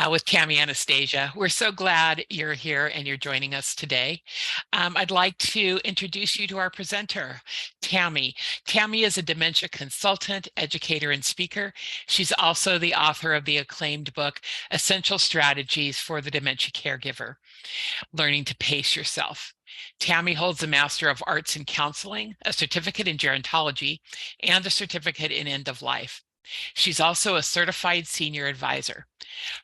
with Tammy Anastasia. We're so glad you're here and you're joining us today. I'd like to introduce you to our presenter, Tammy. Tammy is a dementia consultant, educator, and speaker. She's also the author of the acclaimed book, Essential Strategies for the Dementia Caregiver, Learning to Pace Yourself. Tammy holds a Master of Arts in Counseling, a certificate in gerontology, and a certificate in end of life. She's also a certified senior advisor.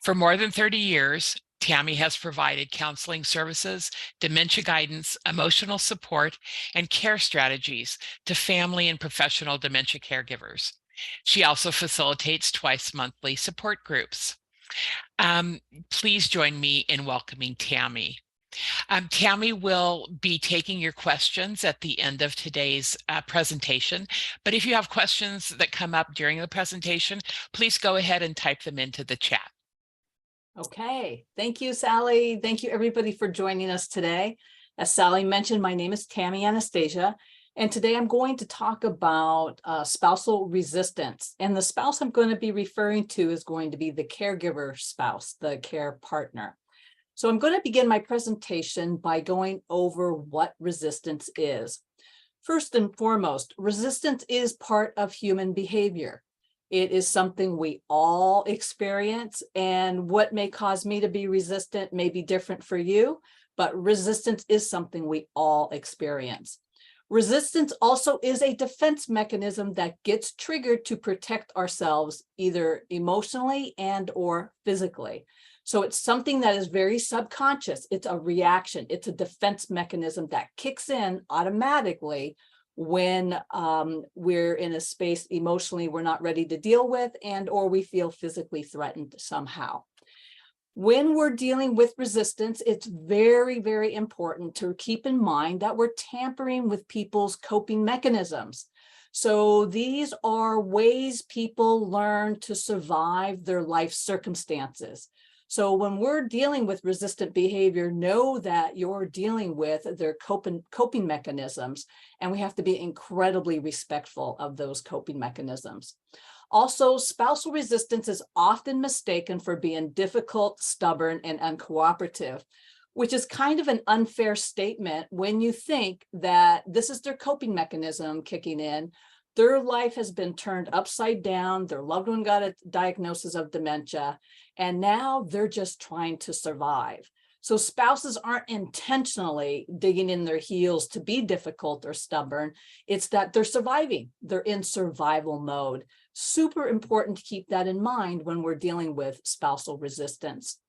For more than 30 years, Tammy has provided counseling services, dementia guidance, emotional support, and care strategies to family and professional dementia caregivers. She also facilitates twice-monthly support groups. Please join me in welcoming Tammy. Tammy will be taking your questions at the end of today's presentation, but if you have questions that come up during the presentation, please go ahead and type them into the chat. Okay, thank you, Sally. Thank you, everybody, for joining us today. As Sally mentioned, my name is Tammy Anastasia, and today I'm going to talk about spousal resistance. And the spouse I'm going to be referring to is going to be the caregiver spouse, the care partner. So I'm going to begin my presentation by going over what resistance is. First and foremost, resistance is part of human behavior. It is something we all experience, and what may cause me to be resistant may be different for you, but resistance is something we all experience. Resistance also is a defense mechanism that gets triggered to protect ourselves, either emotionally and or physically. So it's something that is very subconscious. It's a reaction. It's a defense mechanism that kicks in automatically when we're in a space emotionally we're not ready to deal with, and or we feel physically threatened somehow. When we're dealing with resistance, it's very, very important to keep in mind that we're tampering with people's coping mechanisms. So these are ways people learn to survive their life circumstances. So when we're dealing with resistant behavior, know that you're dealing with their coping mechanisms, and we have to be incredibly respectful of those coping mechanisms. Also, spousal resistance is often mistaken for being difficult, stubborn, and uncooperative, which is kind of an unfair statement when you think that this is their coping mechanism kicking in. Their life has been turned upside down. Their loved one got a diagnosis of dementia, and now they're just trying to survive. So spouses aren't intentionally digging in their heels to be difficult or stubborn. It's that they're surviving. They're in survival mode. Super important to keep that in mind when we're dealing with spousal resistance.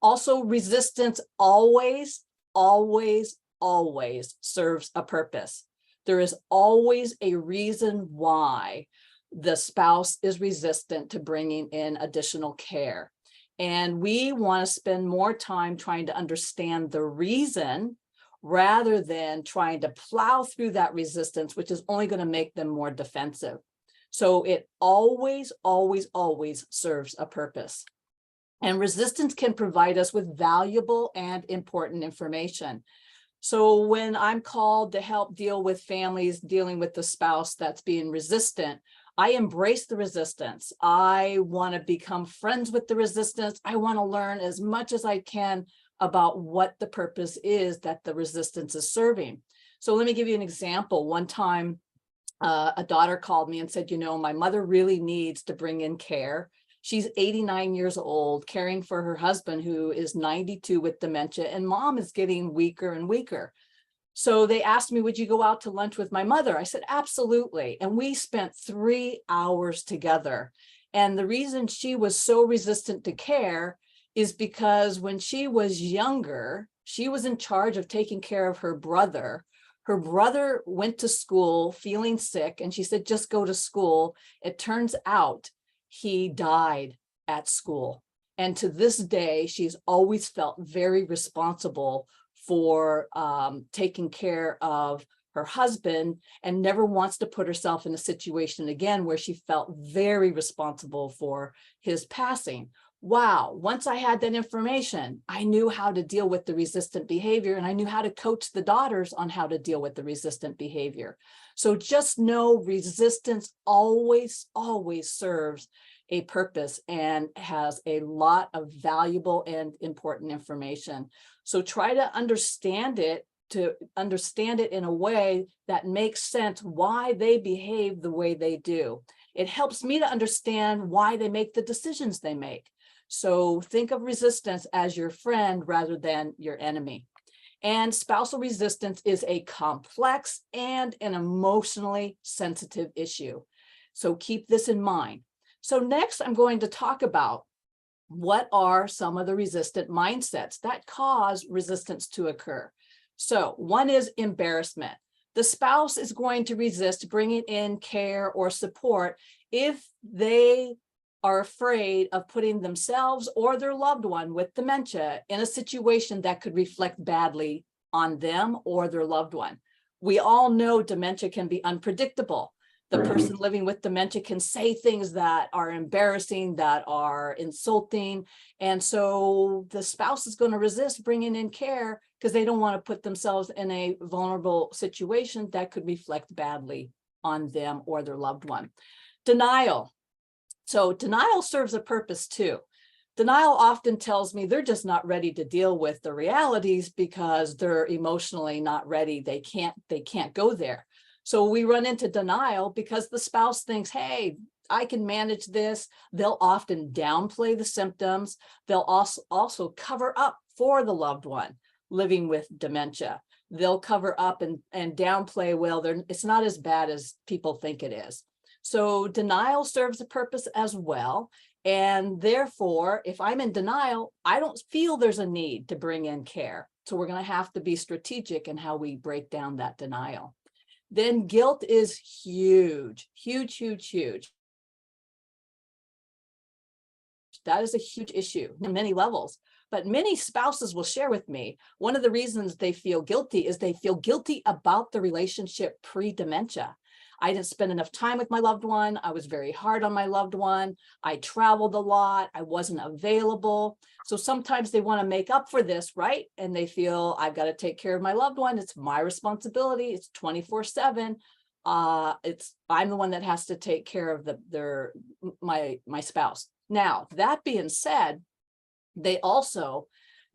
Also, resistance always, always, always serves a purpose. There is always a reason why the spouse is resistant to bringing in additional care. And we want to spend more time trying to understand the reason rather than trying to plow through that resistance, which is only going to make them more defensive. So it always, always, always serves a purpose. And resistance can provide us with valuable and important information. So when I'm called to help deal with families dealing with the spouse that's being resistant, I embrace the resistance. I want to become friends with the resistance. I want to learn as much as I can about what the purpose is that the resistance is serving. So let me give you an example. One time, a daughter called me and said, my mother really needs to bring in care. She's 89 years old, caring for her husband, who is 92 with dementia, and mom is getting weaker and weaker. So they asked me, would you go out to lunch with my mother? I said, absolutely. And we spent 3 hours together. And the reason she was so resistant to care is because when she was younger, she was in charge of taking care of her brother. Her brother went to school feeling sick, and she said, just go to school. It turns out he died at school. And to this day, she's always felt very responsible for taking care of her husband, and never wants to put herself in a situation again where she felt very responsible for his passing. Wow, once I had that information, I knew how to deal with the resistant behavior, and I knew how to coach the daughters on how to deal with the resistant behavior. So just know resistance always, always serves a purpose and has a lot of valuable and important information. So try to understand it in a way that makes sense why they behave the way they do. It helps me to understand why they make the decisions they make. So think of resistance as your friend rather than your enemy. And spousal resistance is a complex and an emotionally sensitive issue. So keep this in mind. So next, I'm going to talk about what are some of the resistant mindsets that cause resistance to occur. So one is embarrassment. The spouse is going to resist bringing in care or support if they are afraid of putting themselves or their loved one with dementia in a situation that could reflect badly on them or their loved one. We all know dementia can be unpredictable. The person living with dementia can say things that are embarrassing, that are insulting. And so the spouse is going to resist bringing in care because they don't want to put themselves in a vulnerable situation that could reflect badly on them or their loved one. Denial. So denial serves a purpose too. Denial often tells me they're just not ready to deal with the realities because they're emotionally not ready. They can't go there. So we run into denial because the spouse thinks, hey, I can manage this. They'll often downplay the symptoms. They'll also cover up for the loved one living with dementia. They'll cover up and downplay, well, it's not as bad as people think it is. So denial serves a purpose as well. And therefore, if I'm in denial, I don't feel there's a need to bring in care. So we're going to have to be strategic in how we break down that denial. Then guilt is huge, huge, huge, huge. That is a huge issue on many levels. But many spouses will share with me, one of the reasons they feel guilty is they feel guilty about the relationship pre-dementia. I didn't spend enough time with my loved one. I was very hard on my loved one. I traveled a lot. I wasn't available. So sometimes they want to make up for this, right? And they feel I've got to take care of my loved one. It's my responsibility. It's 24/7. I'm the one that has to take care of my spouse. Now, that being said, they also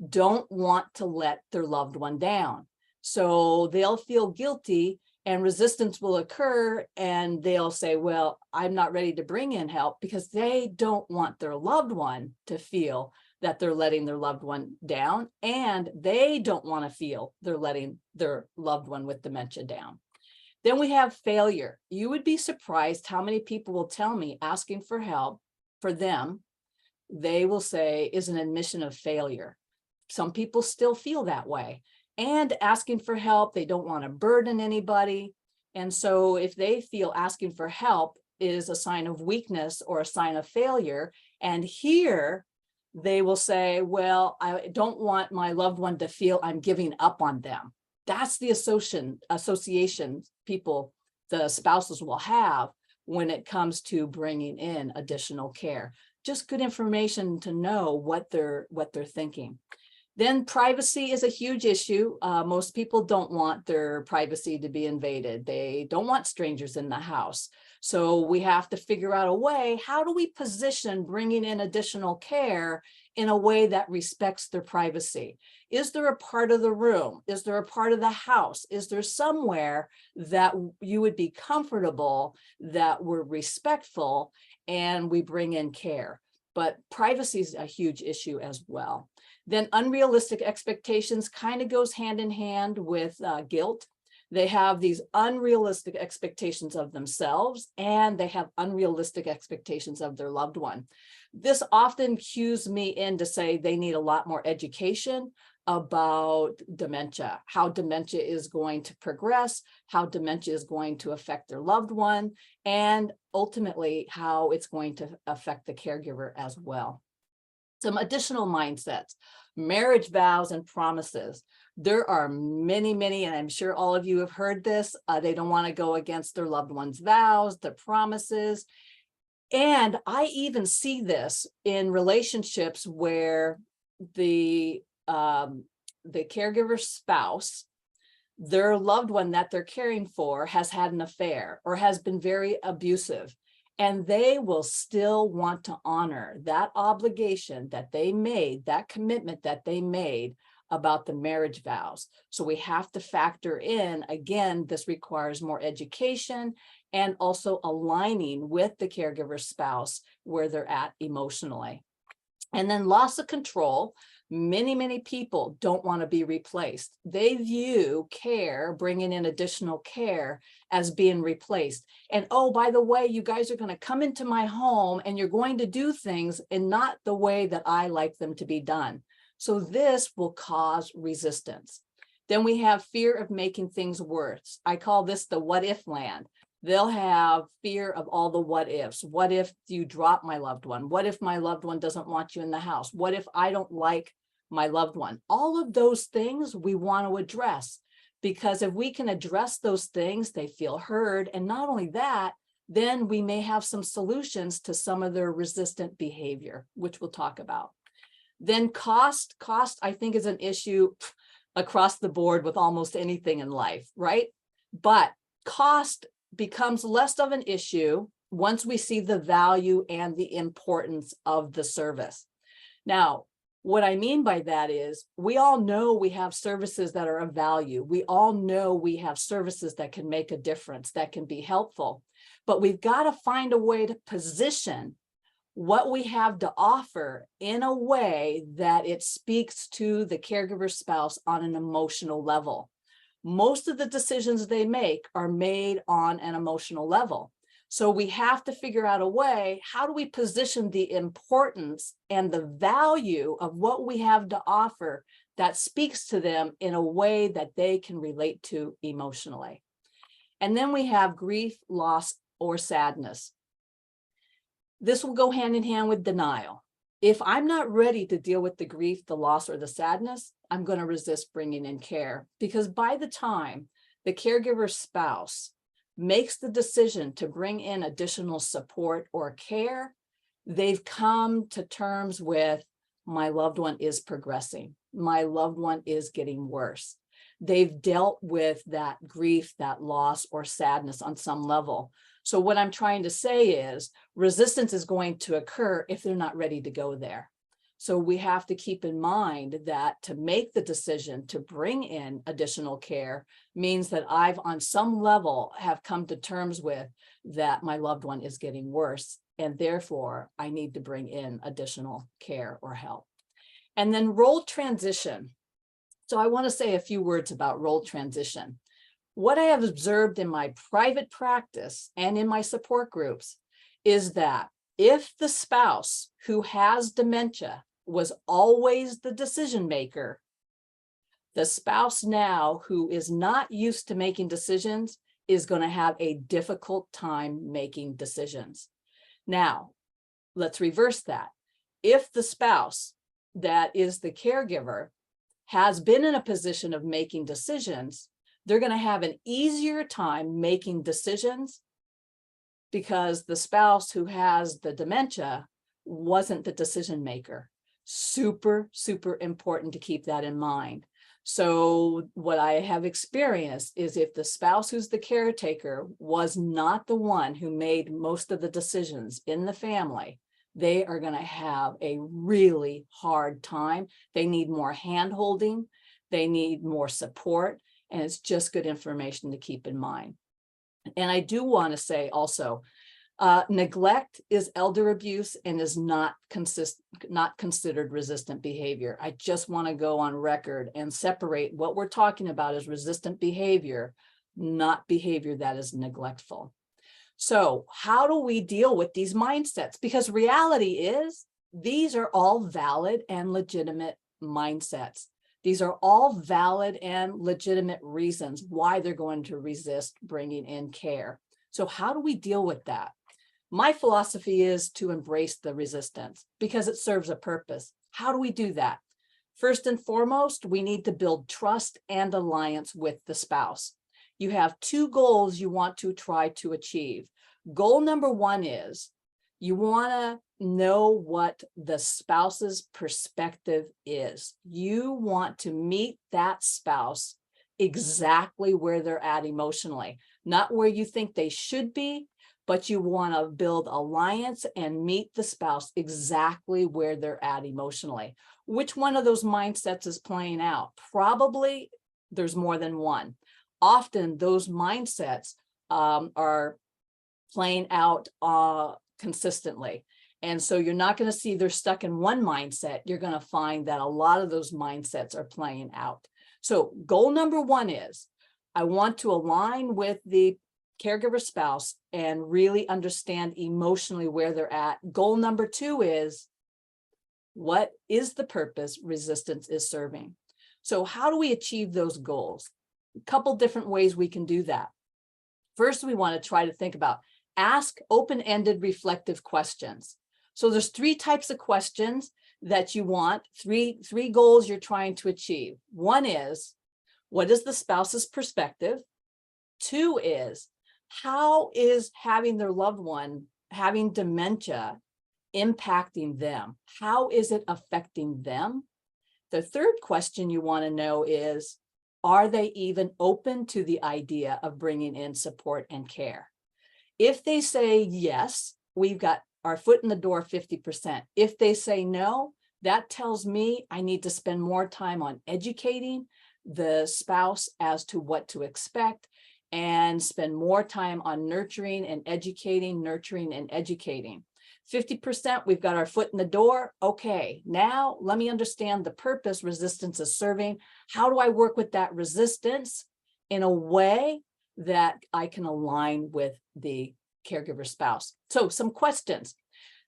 don't want to let their loved one down. So they'll feel guilty and resistance will occur and they'll say, well, I'm not ready to bring in help because they don't want their loved one to feel that they're letting their loved one down, and they don't want to feel they're letting their loved one with dementia down. Then we have failure. You would be surprised how many people will tell me asking for help for them, they will say, is an admission of failure. Some people still feel that way. And asking for help, they don't want to burden anybody. And so if they feel asking for help is a sign of weakness or a sign of failure, and here they will say, well, I don't want my loved one to feel I'm giving up on them. That's the association people, the spouses will have when it comes to bringing in additional care. Just good information to know what they're thinking. Then privacy is a huge issue. Most people don't want their privacy to be invaded. They don't want strangers in the house. So we have to figure out a way, how do we position bringing in additional care in a way that respects their privacy? Is there a part of the room? Is there a part of the house? Is there somewhere that you would be comfortable, that we're respectful, and we bring in care? But privacy is a huge issue as well. Then unrealistic expectations kind of goes hand in hand with guilt. They have these unrealistic expectations of themselves, and they have unrealistic expectations of their loved one. This often cues me in to say they need a lot more education about dementia, how dementia is going to progress, how dementia is going to affect their loved one, and ultimately how it's going to affect the caregiver as well. Some additional mindsets, marriage vows and promises. There are many, many, and I'm sure all of you have heard this. They don't want to go against their loved one's vows, their promises. And I even see this in relationships where the caregiver spouse, their loved one that they're caring for has had an affair or has been very abusive. And they will still want to honor that obligation that they made, that commitment that they made about the marriage vows. So we have to factor in, again, this requires more education and also aligning with the caregiver spouse where they're at emotionally. And then loss of control. Many people don't want to be replaced. They view care, bringing in additional care, as being replaced. And oh, by the way, you guys are going to come into my home and you're going to do things in not the way that I like them to be done. So this will cause resistance. Then we have fear of making things worse. I call this the what if land. They'll have fear of all the what ifs. What if you drop my loved one? What if my loved one doesn't want you in the house? What if I don't like my loved one? All of those things we want to address, because if we can address those things, they feel heard. And not only that, then we may have some solutions to some of their resistant behavior, which we'll talk about. Then cost, I think, is an issue across the board with almost anything in life, right? But cost becomes less of an issue once we see the value and the importance of the service. Now, what I mean by that is we all know we have services that are of value. We all know we have services that can make a difference, that can be helpful, but we've got to find a way to position what we have to offer in a way that it speaks to the caregiver spouse on an emotional level. Most of the decisions they make are made on an emotional level. So we have to figure out a way, how do we position the importance and the value of what we have to offer that speaks to them in a way that they can relate to emotionally. And then we have grief, loss, or sadness. This will go hand in hand with denial. If I'm not ready to deal with the grief, the loss, or the sadness, I'm going to resist bringing in care, because by the time the caregiver spouse makes the decision to bring in additional support or care, they've come to terms with, my loved one is progressing. My loved one is getting worse. They've dealt with that grief, that loss, or sadness on some level. So what I'm trying to say is resistance is going to occur if they're not ready to go there. So we have to keep in mind that to make the decision to bring in additional care means that I've on some level have come to terms with that my loved one is getting worse, and therefore I need to bring in additional care or help. And then role transition. So I want to say a few words about role transition. What I have observed in my private practice and in my support groups is that if the spouse who has dementia was always the decision maker, the spouse now who is not used to making decisions is going to have a difficult time making decisions. Now, let's reverse that. If the spouse that is the caregiver has been in a position of making decisions, they're going to have an easier time making decisions because the spouse who has the dementia wasn't the decision maker. Super important to keep that in mind. So what I have experienced is if the spouse who's the caretaker was not the one who made most of the decisions in the family, they are going to have a really hard time. They need more hand-holding. They need more support. And it's just good information to keep in mind. And I do want to say also, neglect is elder abuse and is not considered resistant behavior. I just want to go on record and separate what we're talking about as resistant behavior, not behavior that is neglectful. So how do we deal with these mindsets? Because reality is these are all valid and legitimate mindsets. These are all valid and legitimate reasons why they're going to resist bringing in care. So how do we deal with that? My philosophy is to embrace the resistance because it serves a purpose. How do we do that? First and foremost, we need to build trust and alliance with the spouse. You have two goals you want to try to achieve. Goal number one is you want to know what the spouse's perspective is. You want to meet that spouse exactly where they're at emotionally, not where you think they should be, but you want to build alliance and meet the spouse exactly where they're at emotionally. Which one of those mindsets is playing out? Probably there's more than one. Often those mindsets are playing out consistently. And so you're not going to see they're stuck in one mindset. You're going to find that a lot of those mindsets are playing out. So goal number one is, I want to align with the caregiver spouse and really understand emotionally where they're at. Goal number two is, what is the purpose resistance is serving? So how do we achieve those goals? A couple different ways we can do that. First, we want to try to think about, ask open-ended reflective questions. So there's three types of questions that you want, three goals you're trying to achieve. One is, what is the spouse's perspective? Two is, how is having their loved one having dementia impacting them? How is it affecting them? The third question you want to know is, are they even open to the idea of bringing in support and care? If they say yes, we've got our foot in the door 50%. If they say no, that tells me I need to spend more time on educating the spouse as to what to expect, and spend more time on nurturing and educating, nurturing and educating. 50%, we've got our foot in the door. Okay, now let me understand the purpose resistance is serving. How do I work with that resistance in a way that I can align with the caregiver spouse? So some questions.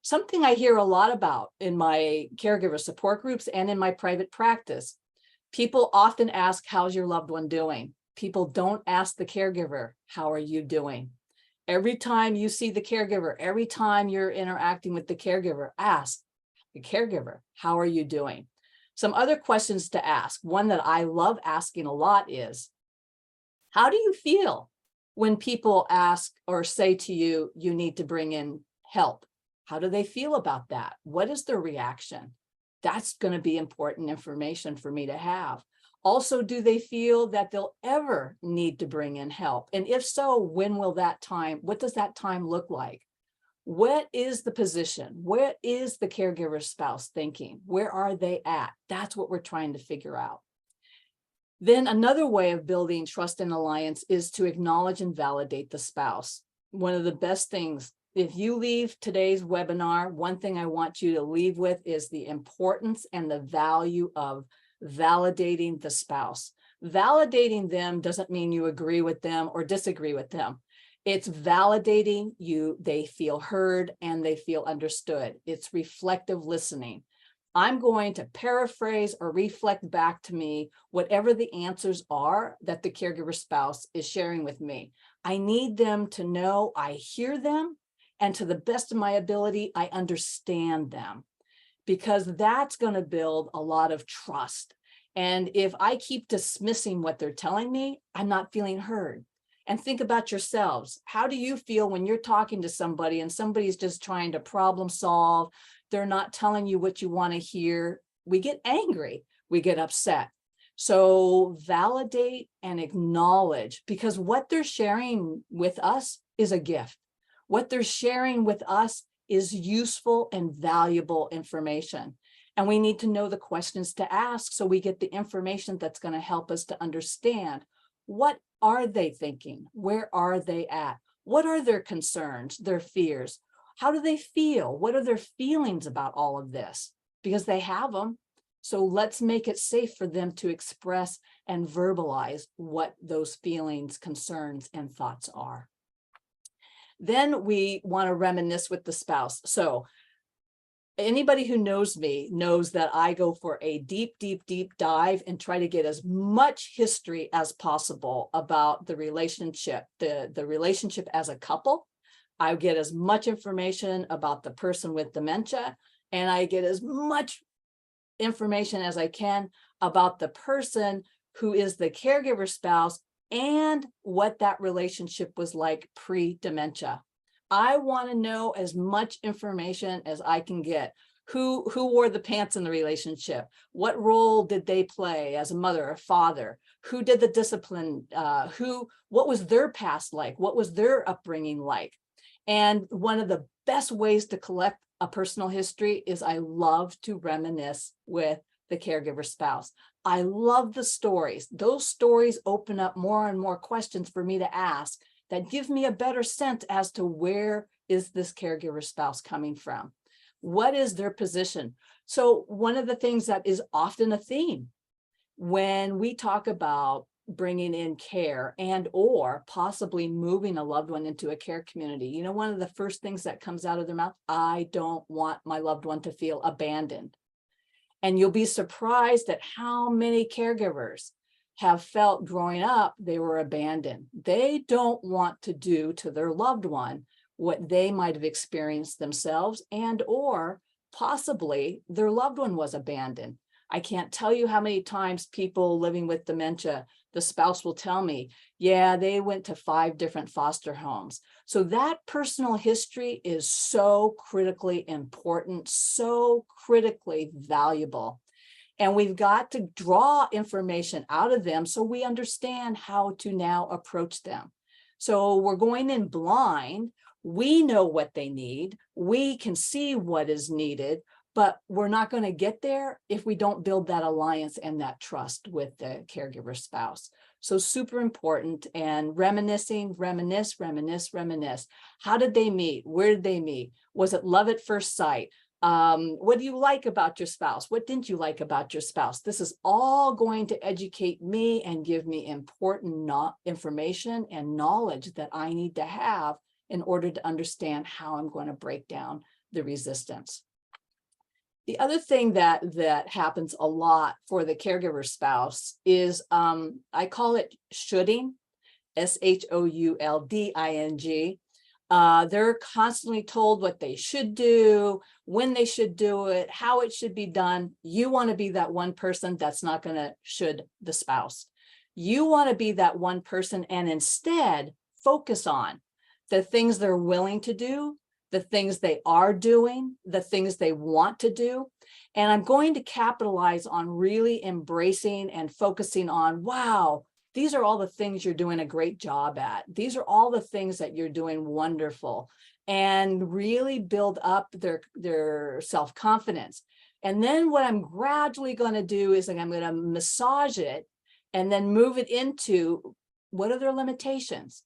Something I hear a lot about in my caregiver support groups and in my private practice. People often ask, how's your loved one doing? People don't ask the caregiver, how are you doing? Every time you see the caregiver, every time you're interacting with the caregiver, ask the caregiver, how are you doing? Some other questions to ask. One that I love asking a lot is, how do you feel when people ask or say to you, you need to bring in help? How do they feel about that? What is their reaction? That's going to be important information for me to have. Also, do they feel that they'll ever need to bring in help? And if so, when will that time, what does that time look like? What is the position? Where is the caregiver spouse thinking? Where are they at? That's what we're trying to figure out. Then another way of building trust and alliance is to acknowledge and validate the spouse. One of the best things, if you leave today's webinar, one thing I want you to leave with is the importance and the value of validating the spouse. Validating them doesn't mean you agree with them or disagree with them. It's validating you, they feel heard and they feel understood. It's reflective listening. I'm going to paraphrase or reflect back to me whatever the answers are that the caregiver spouse is sharing with me. I need them to know I hear them, and to the best of my ability, I understand them, because that's going to build a lot of trust. And if I keep dismissing what they're telling me, I'm not feeling heard. And think about yourselves. How do you feel when you're talking to somebody and somebody's just trying to problem solve? They're not telling you what you want to hear. We get angry, we get upset. So validate and acknowledge, because what they're sharing with us is a gift. What they're sharing with us is useful and valuable information. And we need to know the questions to ask so we get the information that's going to help us to understand, what are they thinking? Where are they at? What are their concerns, their fears? How do they feel? What are their feelings about all of this? Because they have them. So let's make it safe for them to express and verbalize what those feelings, concerns, and thoughts are. Then we want to reminisce with the spouse. So anybody who knows me knows that I go for a deep, deep, deep dive and try to get as much history as possible about the relationship, the relationship as a couple. I get as much information about the person with dementia, and I get as much information as I can about the person who is the caregiver spouse and what that relationship was like pre-dementia. I want to know as much information as I can get. Who wore the pants in the relationship? What role did they play as a mother or father? Who did the discipline? What was their past like? What was their upbringing like? And one of the best ways to collect a personal history is I love to reminisce with the caregiver spouse. I love the stories. Those stories open up more and more questions for me to ask that give me a better sense as to where is this caregiver spouse coming from? What is their position? So one of the things that is often a theme when we talk about bringing in care and or possibly moving a loved one into a care community, you know, one of the first things that comes out of their mouth, I don't want my loved one to feel abandoned. And you'll be surprised at how many caregivers have felt growing up they were abandoned. They don't want to do to their loved one what they might have experienced themselves and or possibly their loved one was abandoned. I can't tell you how many times people living with dementia, the spouse will tell me, yeah, they went to 5 different foster homes. So that personal history is so critically important, so critically valuable. And we've got to draw information out of them so we understand how to now approach them. So we're going in blind. We know what they need. We can see what is needed, but we're not going to get there if we don't build that alliance and that trust with the caregiver spouse. So super important. And reminiscing, reminisce. How did they meet? Where did they meet? Was it love at first sight? What do you like about your spouse? What didn't you like about your spouse? This is all going to educate me and give me important information and knowledge that I need to have in order to understand how I'm going to break down the resistance. The other thing that happens a lot for the caregiver spouse is I call it shoulding, shoulding. They're constantly told what they should do, when they should do it, how it should be done. You want to be that one person that's not going to should the spouse. You want to be that one person and instead focus on the things they're willing to do, the things they are doing, the things they want to do. And I'm going to capitalize on really embracing and focusing on, wow, these are all the things you're doing a great job at. These are all the things that you're doing wonderful, and really build up their self-confidence. And then what I'm gradually going to do is I'm going to massage it and then move it into what are their limitations.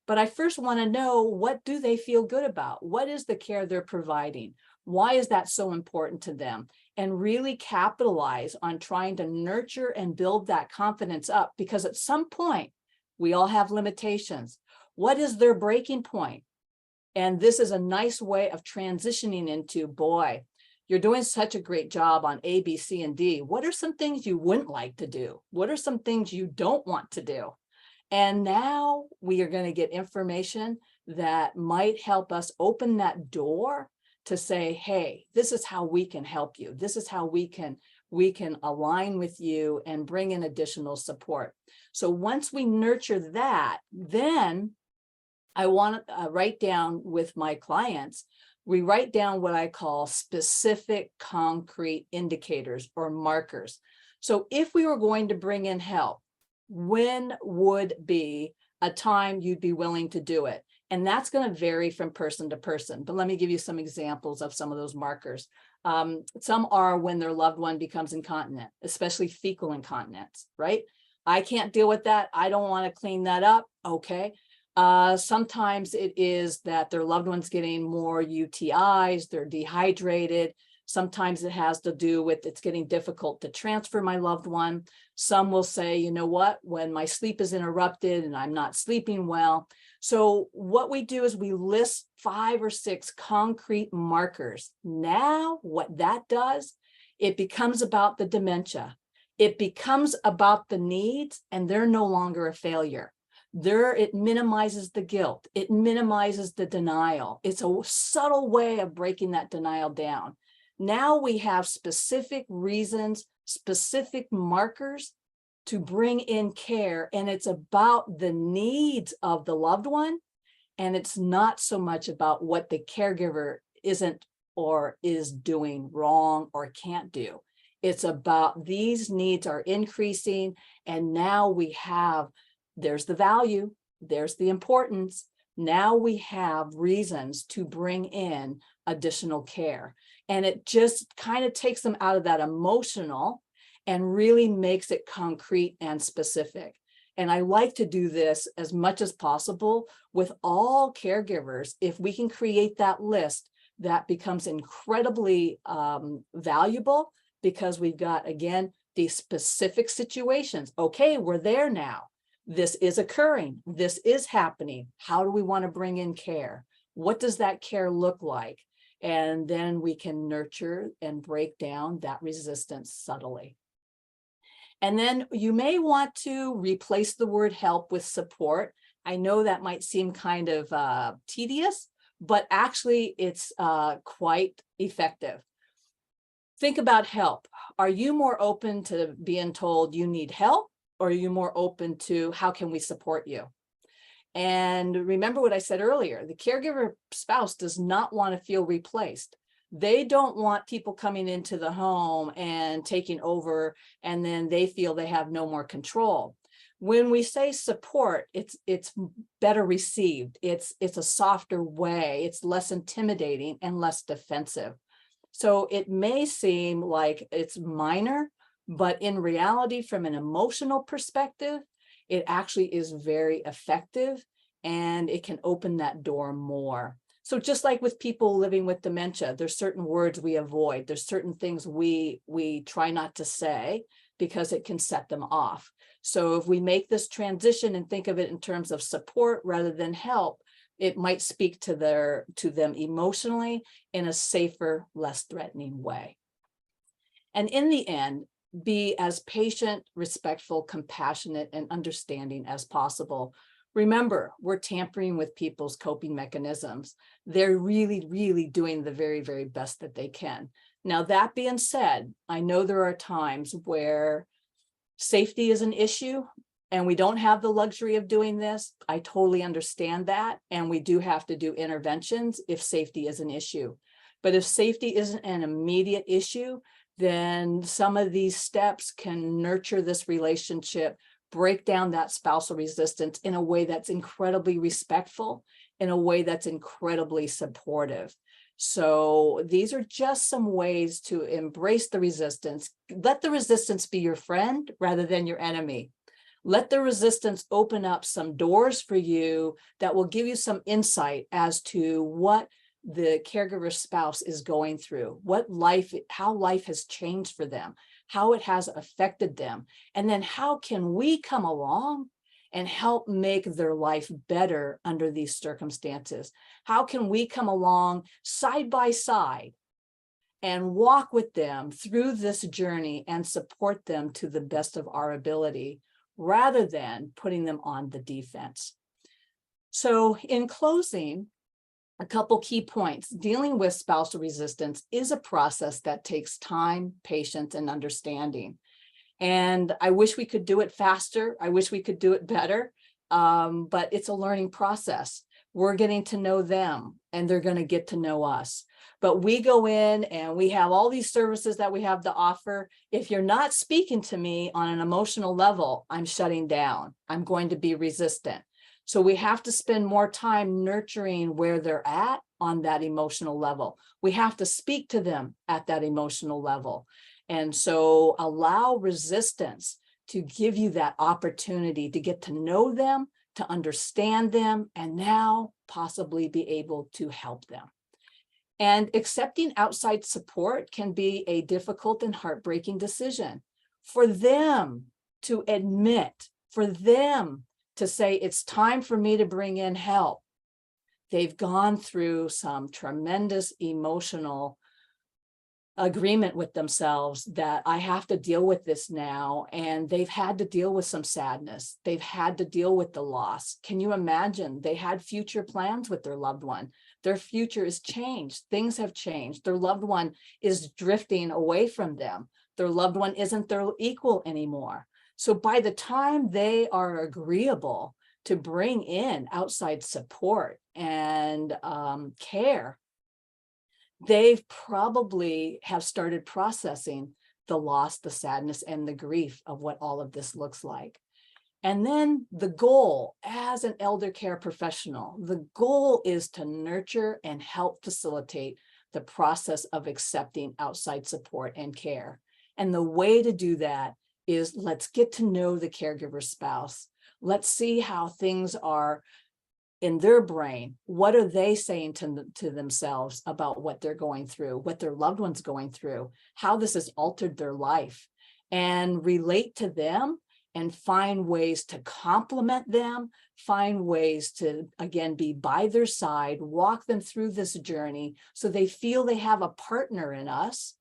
But I first want to know, what do they feel good about? What is the care they're providing? Why is that so important to them? And really capitalize on trying to nurture and build that confidence up, because at some point, we all have limitations. What is their breaking point? And this is a nice way of transitioning into, boy, you're doing such a great job on A, B, C, and D. What are some things you wouldn't like to do? What are some things you don't want to do? And now we are going to get information that might help us open that door to say, hey, this is how we can help you. This is how we can align with you and bring in additional support. So once we nurture that, then I want to write down with my clients, we write down what I call specific concrete indicators or markers. So if we were going to bring in help, when would be a time you'd be willing to do it? And that's going to vary from person to person. But let me give you some examples of some of those markers. Some are when their loved one becomes incontinent, especially fecal incontinence, right? I can't deal with that. I don't want to clean that up. Okay. Sometimes it is that their loved one's getting more UTIs, they're dehydrated. Sometimes it has to do with it's getting difficult to transfer my loved one. Some will say, you know what, when my sleep is interrupted and I'm not sleeping well. So what we do is we list 5 or 6 concrete markers. Now, what that does, it becomes about the dementia. It becomes about the needs, and they're no longer a failure. It minimizes the guilt. It minimizes the denial. It's a subtle way of breaking that denial down. Now we have specific reasons, specific markers to bring in care, and it's about the needs of the loved one, and it's not so much about what the caregiver isn't or is doing wrong or can't do. It's about these needs are increasing, and now we have, there's the value, there's the importance, Now we have reasons to bring in additional care. And it just kind of takes them out of that emotional and really makes it concrete and specific. And I like to do this as much as possible with all caregivers. If we can create that list, that becomes incredibly valuable, because we've got, again, these specific situations. Okay, we're there now. This is occurring. This is happening. How do we want to bring in care? What does that care look like? And then we can nurture and break down that resistance subtly. And then you may want to replace the word help with support. I know that might seem kind of tedious, but actually it's quite effective. Think about help. Are you more open to being told you need help, or are you more open to how can we support you? And remember what I said earlier, the caregiver spouse does not want to feel replaced. They don't want people coming into the home and taking over, and then they feel they have no more control. When we say support, it's better received. It's a softer way. It's less intimidating and less defensive. So it may seem like it's minor, but in reality, from an emotional perspective, it actually is very effective, and it can open that door more. So just like with people living with dementia, there's certain words we avoid. There's certain things we try not to say because it can set them off. So if we make this transition and think of it in terms of support rather than help, it might speak to them emotionally in a safer, less threatening way. And in the end, be as patient, respectful, compassionate, and understanding as possible. Remember, we're tampering with people's coping mechanisms. They're really, really doing the very, very best that they can. Now, that being said, I know there are times where safety is an issue and we don't have the luxury of doing this. I totally understand that. And we do have to do interventions if safety is an issue. But if safety isn't an immediate issue, then some of these steps can nurture this relationship, break down that spousal resistance in a way that's incredibly respectful, in a way that's incredibly supportive. So these are just some ways to embrace the resistance. Let the resistance be your friend rather than your enemy. Let the resistance open up some doors for you that will give you some insight as to what the caregiver spouse is going through, how life has changed for them, how it has affected them, and then how can we come along and help make their life better under these circumstances? How can we come along side by side and walk with them through this journey and support them to the best of our ability, rather than putting them on the defense? So in closing, a couple key points. Dealing with spousal resistance is a process that takes time, patience, and understanding. And I wish we could do it faster. I wish we could do it better, but it's a learning process. We're getting to know them and they're going to get to know us. But we go in and we have all these services that we have to offer. If you're not speaking to me on an emotional level, I'm shutting down. I'm going to be resistant. So we have to spend more time nurturing where they're at on that emotional level. We have to speak to them at that emotional level. And so allow resistance to give you that opportunity to get to know them, to understand them, and now possibly be able to help them. And accepting outside support can be a difficult and heartbreaking decision. For them to admit, for them to say, it's time for me to bring in help. They've gone through some tremendous emotional agreement with themselves that I have to deal with this now. And they've had to deal with some sadness. They've had to deal with the loss. Can you imagine? They had future plans with their loved one. Their future is changed. Things have changed. Their loved one is drifting away from them. Their loved one isn't their equal anymore. So by the time they are agreeable to bring in outside support and care, they've probably have started processing the loss, the sadness, and the grief of what all of this looks like. And then the goal as an elder care professional, the goal is to nurture and help facilitate the process of accepting outside support and care. And the way to do that is let's get to know the caregiver spouse. Let's see how things are in their brain. What are they saying to themselves about what they're going through, what their loved one's going through, how this has altered their life, and relate to them and find ways to complement them, find ways to, again, be by their side, walk them through this journey so they feel they have a partner in us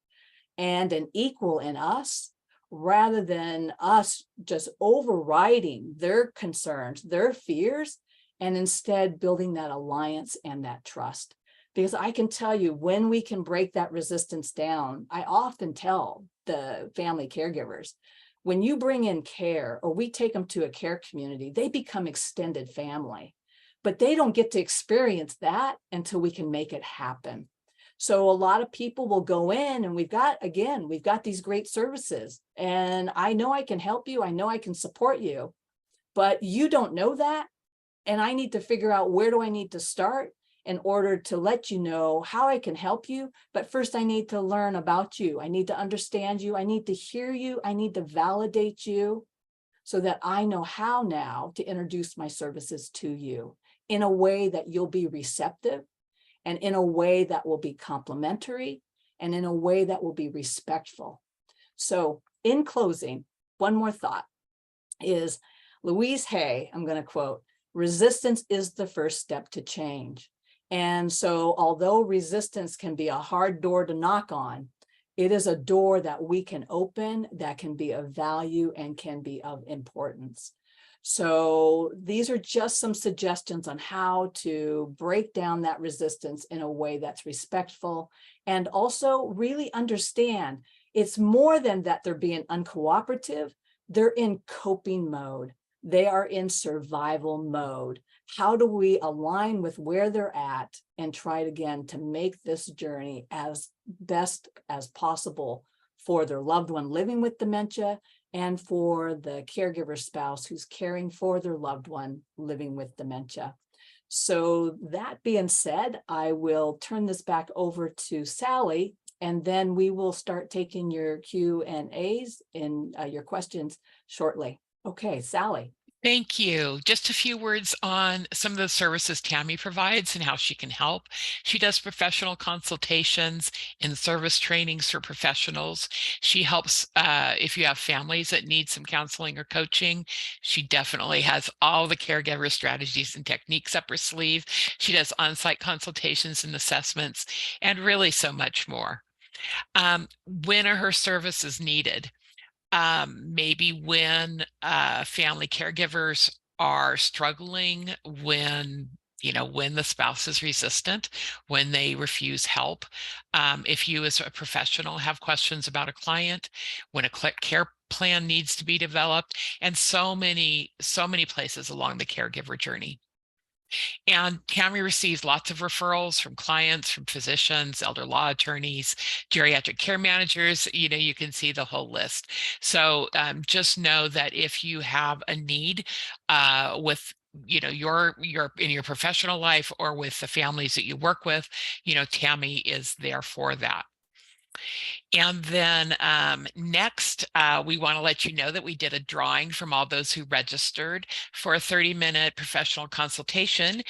and an equal in us, rather than us just overriding their concerns, their fears, and instead building that alliance and that trust. Because I can tell you, when we can break that resistance down, I often tell the family caregivers, when you bring in care or we take them to a care community, they become extended family, but they don't get to experience that until we can make it happen. So a lot of people will go in and we've got these great services and I know I can help you. I know I can support you, but you don't know that. And I need to figure out, where do I need to start in order to let you know how I can help you. But first I need to learn about you. I need to understand you. I need to hear you. I need to validate you so that I know how now to introduce my services to you in a way that you'll be receptive, and in a way that will be complimentary, and in a way that will be respectful. So in closing, one more thought is Louise Hay, I'm going to quote, "Resistance is the first step to change." And so although resistance can be a hard door to knock on, it is a door that we can open that can be of value and can be of importance. So these are just some suggestions on how to break down that resistance in a way that's respectful, and also really understand it's more than that they're being uncooperative. They're in coping mode. They are in survival mode. How do we align with where they're at and try again to make this journey as best as possible for their loved one living with dementia and for the caregiver spouse who's caring for their loved one living with dementia. So that being said, I will turn this back over to Sally, and then we will start taking your Q&As and your questions shortly. Okay, Sally. Thank you. Just a few words on some of the services Tammy provides and how she can help. She does professional consultations and service trainings for professionals. She helps if you have families that need some counseling or coaching. She definitely has all the caregiver strategies and techniques up her sleeve. She does on-site consultations and assessments, and really so much more. When are her services needed? Maybe when family caregivers are struggling, when when the spouse is resistant, when they refuse help. If you as a professional have questions about a client, when a care plan needs to be developed, and so many places along the caregiver journey. And Tammy receives lots of referrals from clients, from physicians, elder law attorneys, geriatric care managers. You can see the whole list. So just know that if you have a need with your in your professional life or with the families that you work with, Tammy is there for that. And then next, we want to let you know that we did a drawing from all those who registered for a 30-minute professional consultation.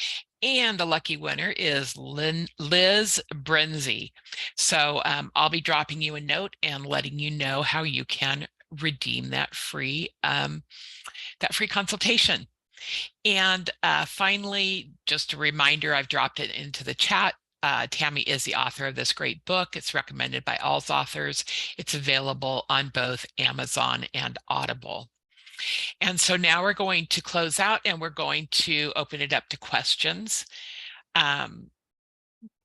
And the lucky winner is Liz Brenzy. So I'll be dropping you a note and letting you know how you can redeem that free consultation. And finally, just a reminder, I've dropped it into the chat. Tammy is the author of this great book. It's recommended by all authors. It's available on both Amazon and Audible. And so now we're going to close out and we're going to open it up to questions.